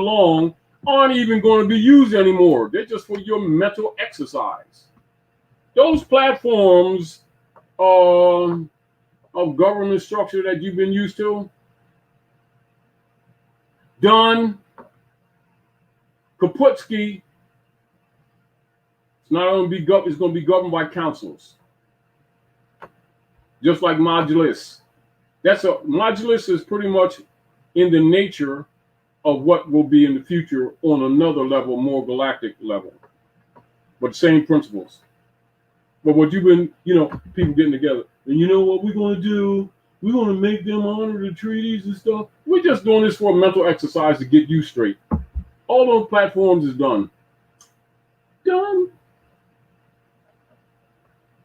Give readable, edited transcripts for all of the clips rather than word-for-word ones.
along aren't even going to be used anymore. They're just for your mental exercise. Those platforms of government structure that you've been used to, done, Kaputski, it's not only it's going to be governed by councils, just like Modulus. Modulus is pretty much in the nature of what will be in the future on another level, more galactic level, but same principles. But what you've been, people getting together, and you know what we're going to do? We're going to make them honor the treaties and stuff. We're just doing this for a mental exercise to get you straight. All those platforms is done.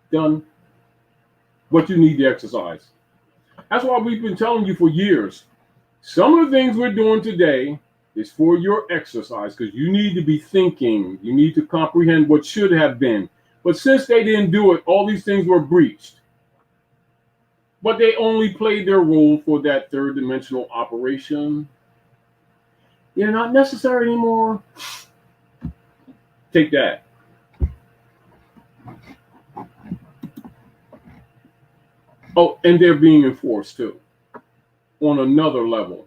Done. But you need the exercise. That's why we've been telling you for years. Some of the things we're doing today is for your exercise because you need to be thinking. You need to comprehend what should have been. But since they didn't do it, all these things were breached. But they only played their role for that third dimensional operation. They're not necessary anymore. Take that. Oh, and they're being enforced too, on another level.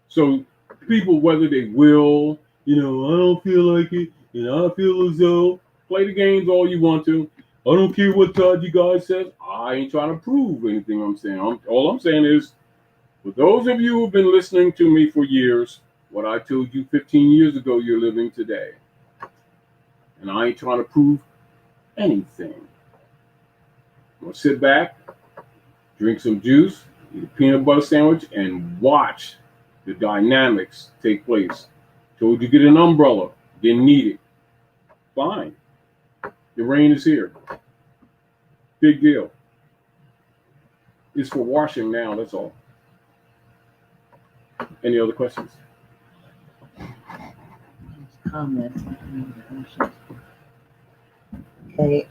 So people, whether they will, I don't feel like it, I feel as though, play the games all you want to. I don't care what Todd you guys says. I ain't trying to prove anything I'm saying. All I'm saying is, for those of you who've been listening to me for years, what I told you 15 years ago, you're living today. And I ain't trying to prove anything. I'm going to sit back, drink some juice, eat a peanut butter sandwich, and watch the dynamics take place. Told you get an umbrella. Didn't need it. Fine. The rain is here. Big deal. It's for washing now, that's all. Any other questions? Comments. Okay.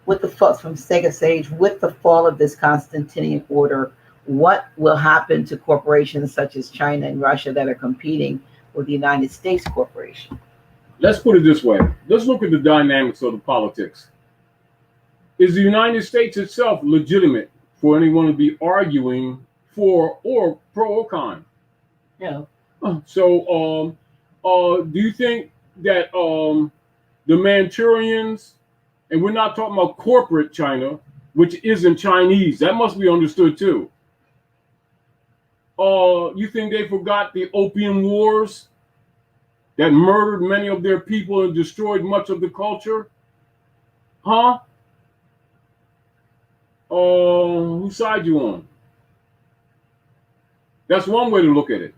With the fall from Sega Sage, with the fall of this Constantinian order, what will happen to corporations such as China and Russia that are competing with the United States corporation? Let's put it this way. Let's look at the dynamics of the politics. Is the United States itself legitimate for anyone to be arguing for or pro or con? Yeah. So, do you think that the Manchurians, and we're not talking about corporate China, which isn't Chinese, that must be understood too. You think they forgot the Opium Wars that murdered many of their people and destroyed much of the culture? Huh? Whose side you on? That's one way to look at it.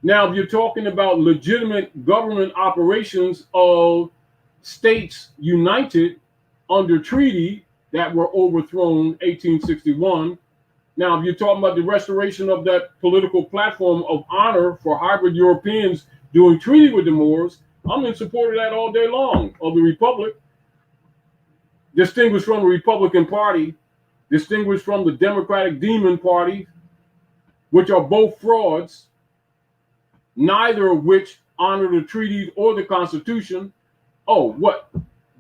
Now, if you're talking about legitimate government operations of states united under treaty that were overthrown 1861, now if you're talking about the restoration of that political platform of honor for hybrid Europeans doing treaty with the Moors, I'm in support of that all day long, of the Republic. Distinguished from the Republican Party, distinguished from the Democratic Demon Party, which are both frauds, neither of which honor the treaties or the Constitution. Oh, what?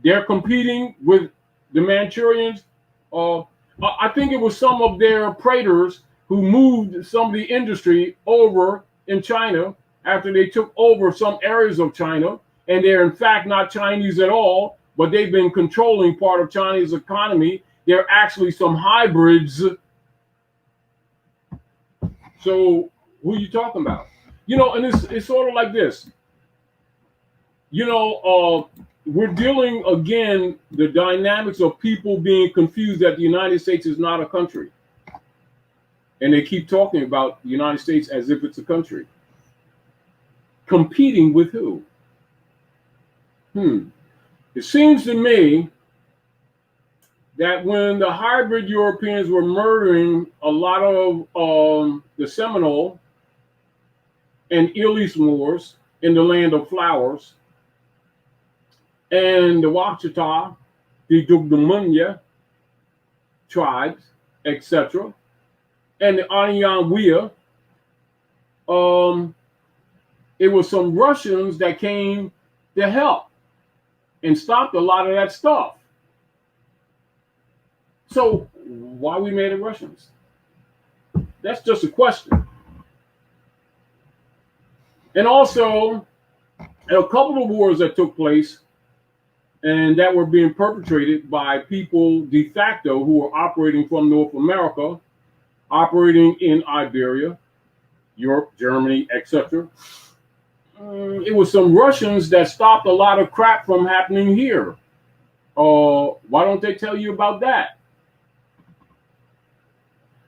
They're competing with the Manchurians? I think it was some of their praetors who moved some of the industry over in China after they took over some areas of China, and they're in fact not Chinese at all, but they've been controlling part of China's economy. They're actually some hybrids. So who are you talking about? And it's sort of like this. We're dealing, again, the dynamics of people being confused that the United States is not a country. And they keep talking about the United States as if it's a country. Competing with who? It seems to me that when the hybrid Europeans were murdering a lot of the Seminole and Elis Moors in the land of flowers, and the Wachita, the Dugdumunya tribes, etc., and the Anyanwea, it was some Russians that came to help and stopped a lot of that stuff. So why we made it Russians? That's just a question. And also, a couple of wars that took place and that were being perpetrated by people de facto who were operating from North America, operating in Iberia, Europe, Germany, etc. It was some Russians that stopped a lot of crap from happening here. Why don't they tell you about that?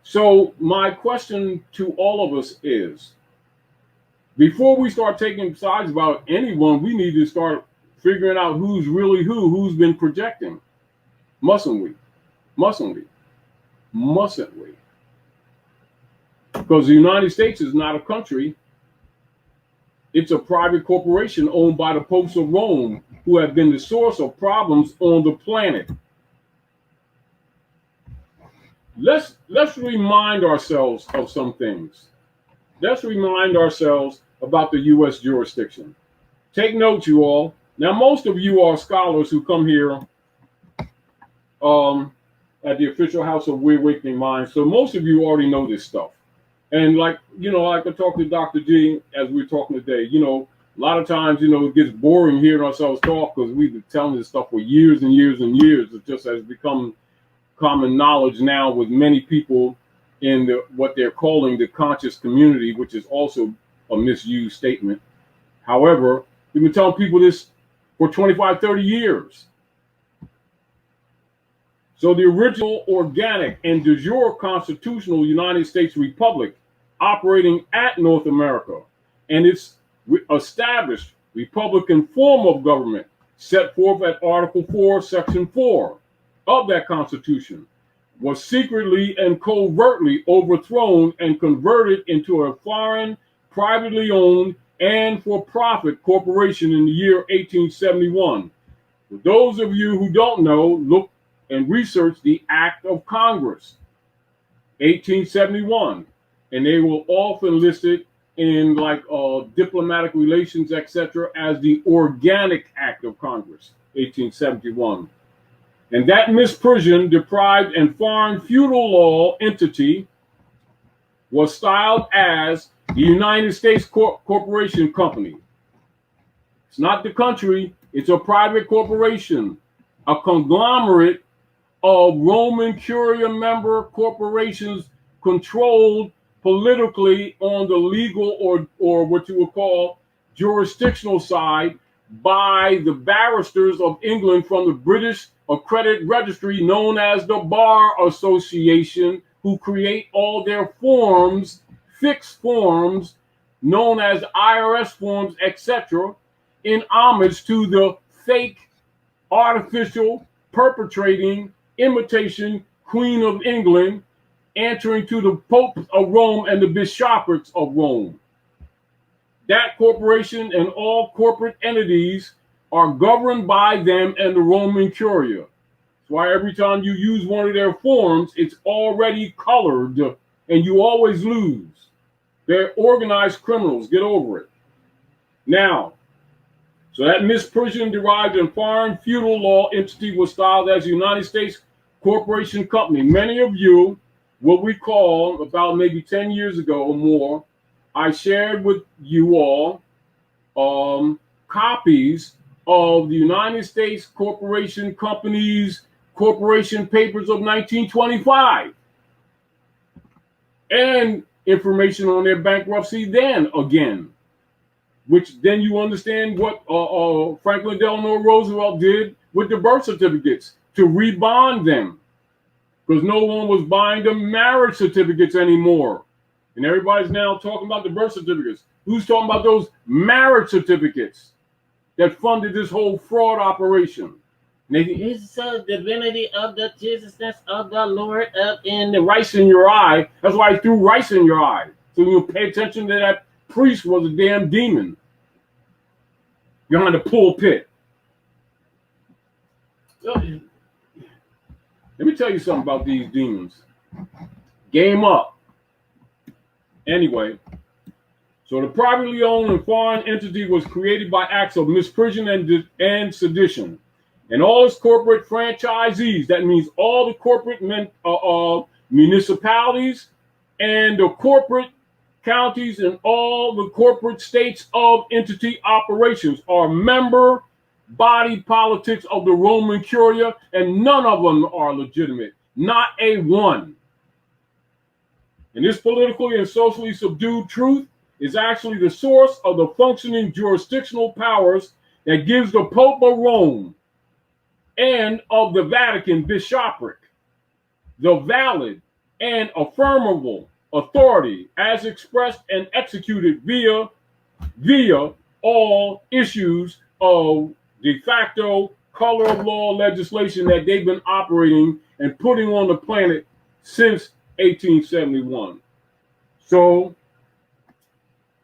So my question to all of us is, before we start taking sides about anyone, we need to start figuring out who's really who's been projecting. Mustn't we? Mustn't we? Mustn't we? Because the United States is not a country. It's a private corporation owned by the popes of Rome, who have been the source of problems on the planet. Let's remind ourselves of some things. Let's remind ourselves about the U.S. jurisdiction. Take note, you all. Now, most of you are scholars who come here at the official House of Reawakening Minds, so most of you already know this stuff. And like, I could talk to Dr. G as we're talking today. A lot of times, it gets boring hearing ourselves talk because we've been telling this stuff for years and years and years. It just has become common knowledge now with many people in what they're calling the conscious community, which is also a misused statement. However, we've been telling people this for 25, 30 years. So the original organic and de jure constitutional United States Republic operating at North America and its established Republican form of government set forth at Article 4, Section 4 of that Constitution was secretly and covertly overthrown and converted into a foreign, privately owned, and for-profit corporation in the year 1871. For those of you who don't know, look and research the Act of Congress, 1871, and they will often list it in diplomatic relations, etc., as the Organic Act of Congress, 1871. And that misprision, deprived, and foreign feudal law entity was styled as the United States Corporation Company. It's not the country, it's a private corporation, a conglomerate of Roman Curia member corporations controlled politically on the legal or what you would call jurisdictional side by the barristers of England from the British Accredited Registry known as the Bar Association, who create all their forms, fixed forms, known as IRS forms, etc., in homage to the fake, artificial, perpetrating, imitation Queen of England, answering to the Pope of Rome and the bishoprics of Rome. That corporation and all corporate entities are governed by them and the Roman Curia. That's why every time you use one of their forms, it's already colored and you always lose. They're organized criminals. Get over it. Now, so that misprision derived in foreign feudal law entity was styled as the United States Corporation Company. Many of you will recall about maybe 10 years ago or more, I shared with you all copies of the United States Corporation Company's Corporation Papers of 1925 and information on their bankruptcy then again, which then you understand what Franklin Delano Roosevelt did with the birth certificates to rebond them because no one was buying the marriage certificates anymore. And everybody's now talking about the birth certificates. Who's talking about those marriage certificates that funded this whole fraud operation? And they think, it's the divinity of the Jesusness of the Lord up in the rice in your eye. That's why I threw rice in your eye. So you pay attention to that priest was a damn demon behind the pulpit. Let me tell you something about these demons. Game up. Anyway, So the privately owned and foreign entity was created by acts of misprision and sedition. And all its corporate franchisees, that means all the corporate municipalities and the corporate counties and all the corporate states of entity operations, are member body politics of the Roman Curia, and none of them are legitimate. Not a one. And this politically and socially subdued truth is actually the source of the functioning jurisdictional powers that gives the Pope of Rome and of the Vatican bishopric the valid and affirmable authority as expressed and executed via all issues of de facto color of law legislation that they've been operating and putting on the planet since 1871. So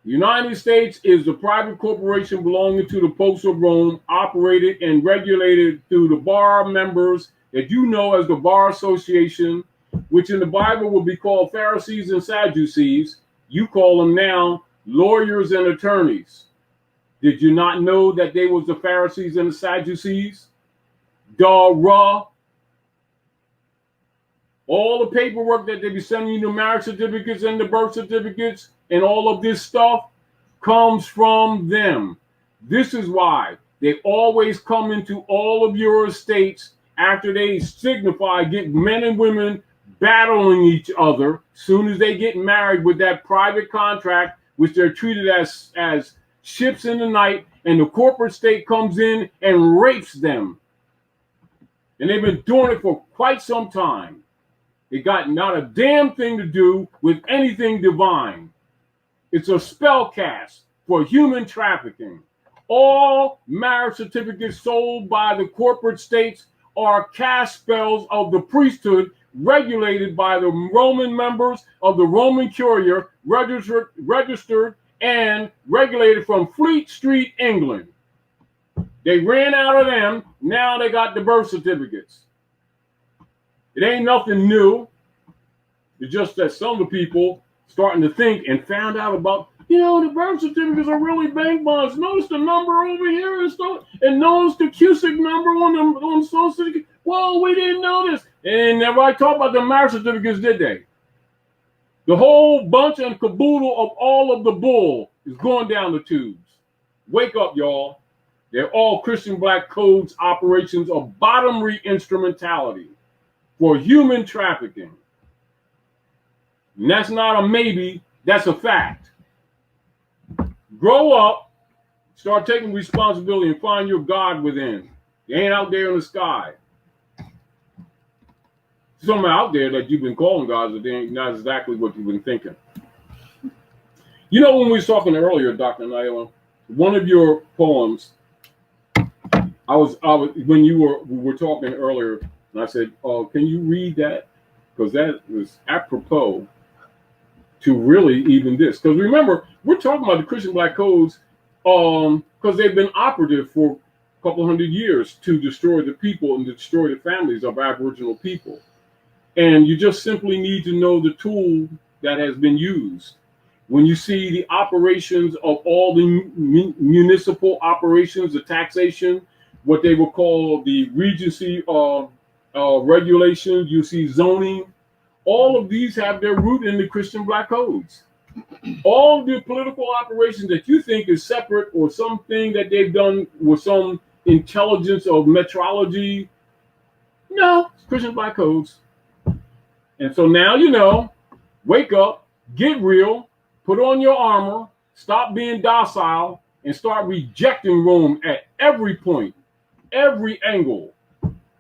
the United States is the private corporation belonging to the Popes of Rome, operated and regulated through the bar members that you know as the Bar Association, which in the Bible would be called Pharisees and Sadducees. You call them now lawyers and attorneys. Did you not know that they was the Pharisees and the Sadducees? Duh. All the paperwork that they be sending you, the marriage certificates and the birth certificates and all of this stuff comes from them. This is why they always come into all of your estates after they signify, get men and women battling each other. Soon as they get married with that private contract, which they're treated as ships in the night, and the corporate state comes in and rapes them. And they've been doing it for quite some time. It got not a damn thing to do with anything divine. It's a spell cast for human trafficking. All marriage certificates sold by the corporate states are cast spells of the priesthood, regulated by the Roman members of the Roman Curia, registered and regulated from Fleet Street, England. They ran out of them. Now they got the birth certificates. It ain't nothing new. It's just that some of the people starting to think and found out about, the birth certificates are really bank bonds. Notice the number over here and stuff, and notice the Cusick number on Social Security. Whoa, we didn't know this. And nobody talked about the marriage certificates, did they? The whole bunch and caboodle of all of the bull is going down the tubes. Wake up, y'all. They're all Christian Black codes operations of bottomry instrumentality for human trafficking. And that's not a maybe, that's a fact. Grow up, start taking responsibility, and find your God within. You ain't out there in the sky. Something out there that you've been calling God, but they ain't not exactly what you've been thinking. When we was talking earlier, Dr. Naila, one of your poems, I was when we were talking earlier, and I said, "Oh, can you read that?" Because that was apropos to really even this. Because remember, we're talking about the Christian Black codes, because they've been operative for a couple hundred years to destroy the people and to destroy the families of Aboriginal people. And you just simply need to know the tool that has been used. When you see the operations of all the municipal operations, the taxation, what they will call the regency regulations, you see zoning, all of these have their root in the Christian Black codes. All of the political operations that you think is separate or something that they've done with some intelligence of metrology, no, it's Christian Black codes. And so now wake up, get real, put on your armor, stop being docile, and start rejecting Rome at every point, every angle,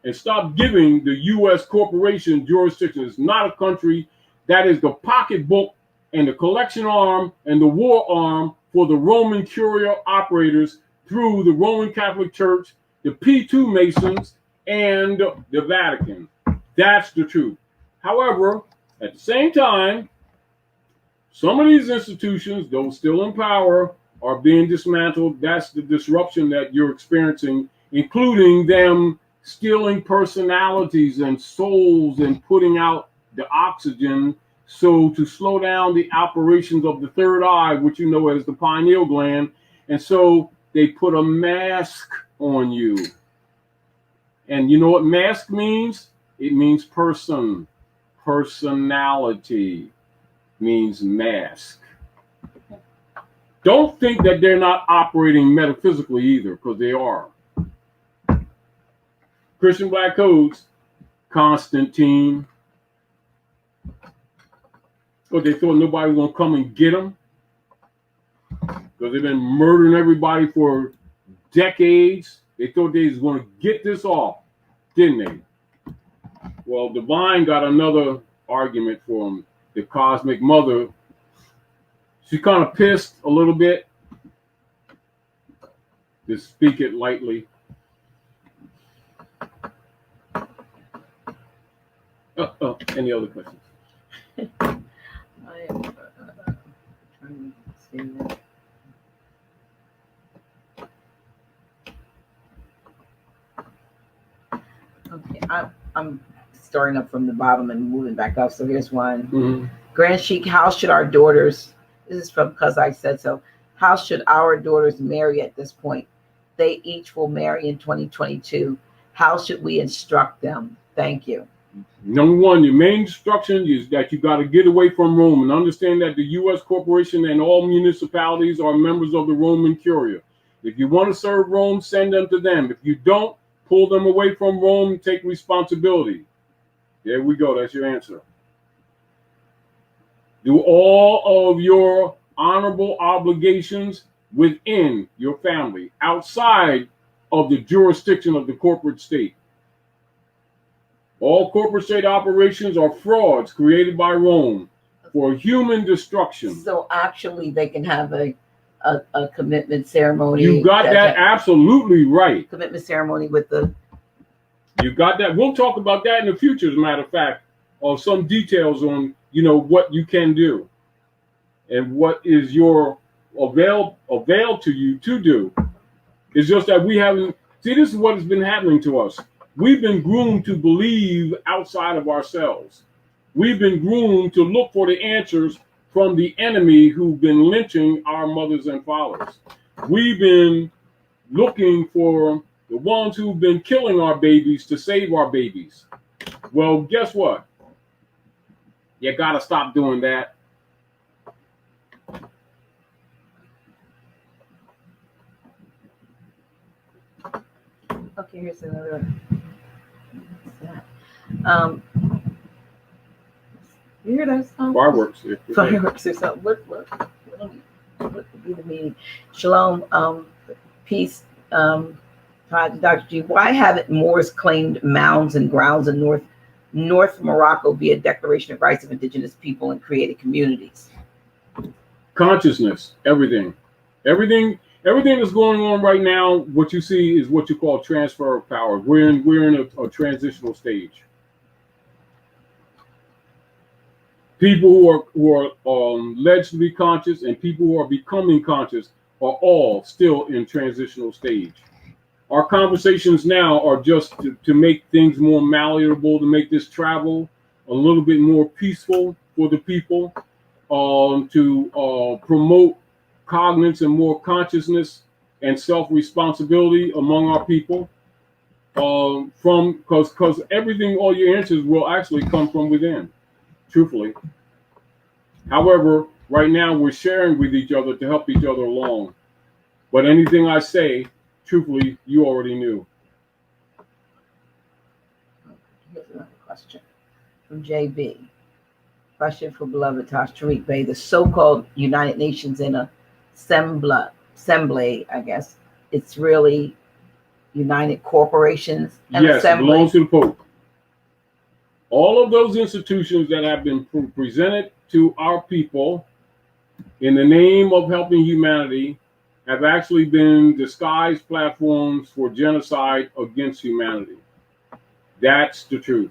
and stop giving the U.S. corporation jurisdiction. It's not a country. That is the pocketbook and the collection arm and the war arm for the Roman Curia operators through the Roman Catholic Church, the P2 Masons, and the Vatican. That's the truth. However, at the same time, some of these institutions, though still in power, are being dismantled. That's the disruption that you're experiencing, including them stealing personalities and souls and putting out the oxygen So to slow down the operations of the third eye, which you know as the pineal gland, and so they put a mask on you. And you know what mask means? It means person. Personality means mask. Don't think that they're not operating metaphysically either, because they are. Christian Black Codes, Constantine. But they thought nobody was going to come and get them, because they've been murdering everybody for decades. They thought they was going to get this off, didn't they? Well, Divine got another argument for him. The Cosmic Mother, she kind of pissed a little bit, to speak it lightly. Any other questions? I am trying to see that. Okay, I'm starting up from the bottom and moving back up. So here's one. Mm-hmm. Grand Sheik, how should our daughters, this is from Because I Said So, how should our daughters marry at this point? They each will marry in 2022. How should we instruct them? Thank you. Number one, your main instruction is that you got to get away from Rome and understand that the U.S. corporation and all municipalities are members of the Roman Curia. If you want to serve Rome, send them to them. If you don't, pull them away from Rome and take responsibility. There we go. That's your answer. Do all of your honorable obligations within your family, outside of the jurisdiction of the corporate state. All corporate state operations are frauds created by Rome for human destruction. So actually they can have a commitment ceremony. You got that absolutely right. Commitment ceremony with the... You got that. We'll talk about that in the future, as a matter of fact, of some details on, what you can do and what is your avail to you to do. It's just that we haven't, see, this is what has been happening to us. We've been groomed to believe outside of ourselves. We've been groomed to look for the answers from the enemy who've been lynching our mothers and fathers. We've been looking for the ones who've been killing our babies to save our babies. Well, guess what? You got to stop doing that. Okay, here's another one. You hear that song? Fireworks. Fireworks or something. What would be the meaning? Shalom, peace, Dr. G. Why haven't Moors claimed mounds and grounds in North Morocco via Declaration of Rights of Indigenous People and created communities? Consciousness, everything that's going on right now. What you see is what you call transfer of power. We're in a transitional stage. People who are alleged to be conscious and people who are becoming conscious are all still in transitional stage. Our conversations now are just to make things more malleable, to make this travel a little bit more peaceful for the people, to promote cognizance and more consciousness and self-responsibility among our people. Because everything, all your answers will actually come from within, truthfully. However, right now we're sharing with each other to help each other along. But anything I say, truthfully, you already knew. Here's another question from JB. Question for beloved Tarik Bey. The so-called United Nations in assembly, I guess. It's really United Corporations and yes, Assembly. Yes, belongs to the Pope. All of those institutions that have been presented to our people in the name of helping humanity have actually been disguised platforms for genocide against humanity. That's the truth.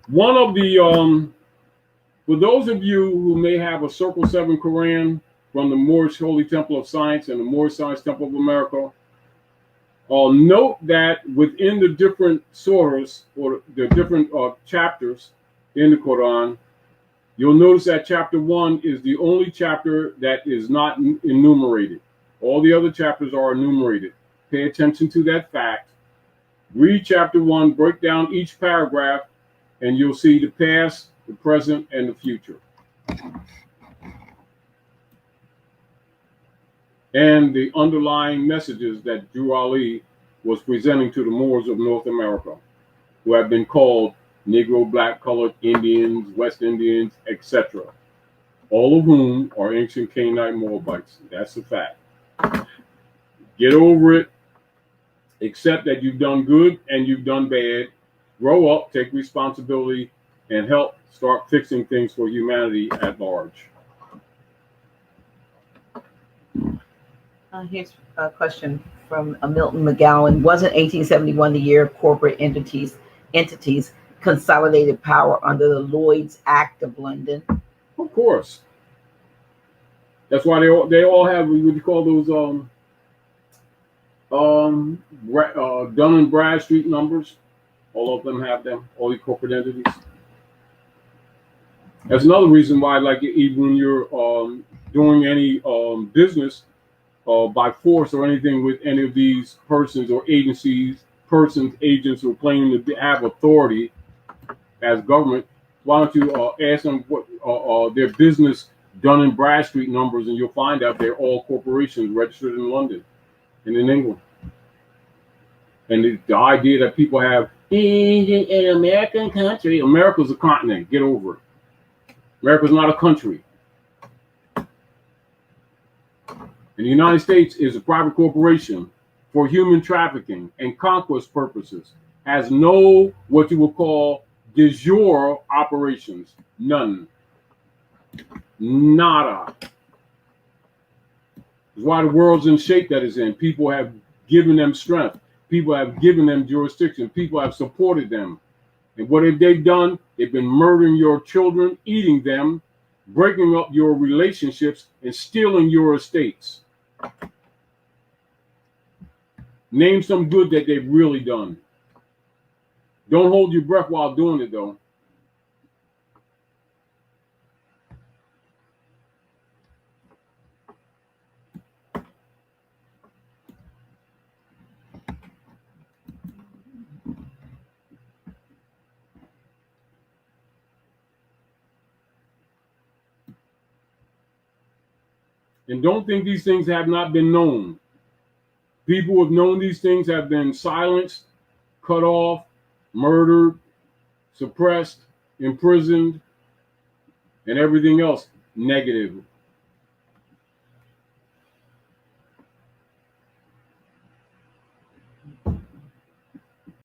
One of the, for those of you who may have a Circle 7 Quran from the Moorish Holy Temple of Science and the Moorish Science Temple of America, note that within the different surahs or the different chapters, in the Quran, you'll notice that chapter 1 is the only chapter that is not enumerated. All the other chapters are enumerated. Pay attention to that fact. Read chapter 1, break down each paragraph, and you'll see the past, the present, and the future. And the underlying messages that Drew Ali was presenting to the Moors of North America, who have been called Negro, black, colored, Indians, West Indians, etc., all of whom are ancient Canaanite Moabites. That's a fact. Get over it. Accept that you've done good and you've done bad. Grow up, take responsibility, and help start fixing things for humanity at large. Here's a question from Milton McGowan. Wasn't 1871 the year corporate entities consolidated power under the Lloyd's Act of London? Of course. That's why they all have what you call those Dun and Bradstreet numbers. All of them have them. All the corporate entities. That's another reason why, like, even when you're doing any business by force or anything with any of these persons or agencies, agents who are claiming to have authority as government, why don't you ask them what their business Dun and Bradstreet numbers, and you'll find out they're all corporations registered in London and in England. And the idea that people have an American country, America's a continent. Get over it. America's not a country. And the United States is a private corporation for human trafficking and conquest purposes. Has no what you would call de jure operations. None. Nada. That's why the world's in shape that it's in. People have given them strength. People have given them jurisdiction. People have supported them. And what have they done? They've been murdering your children, eating them, breaking up your relationships, and stealing your estates. Name some good that they've really done. Don't hold your breath while doing it, though. And don't think these things have not been known. People who have known these things have been silenced, cut off, murdered, suppressed, imprisoned, and everything else negative.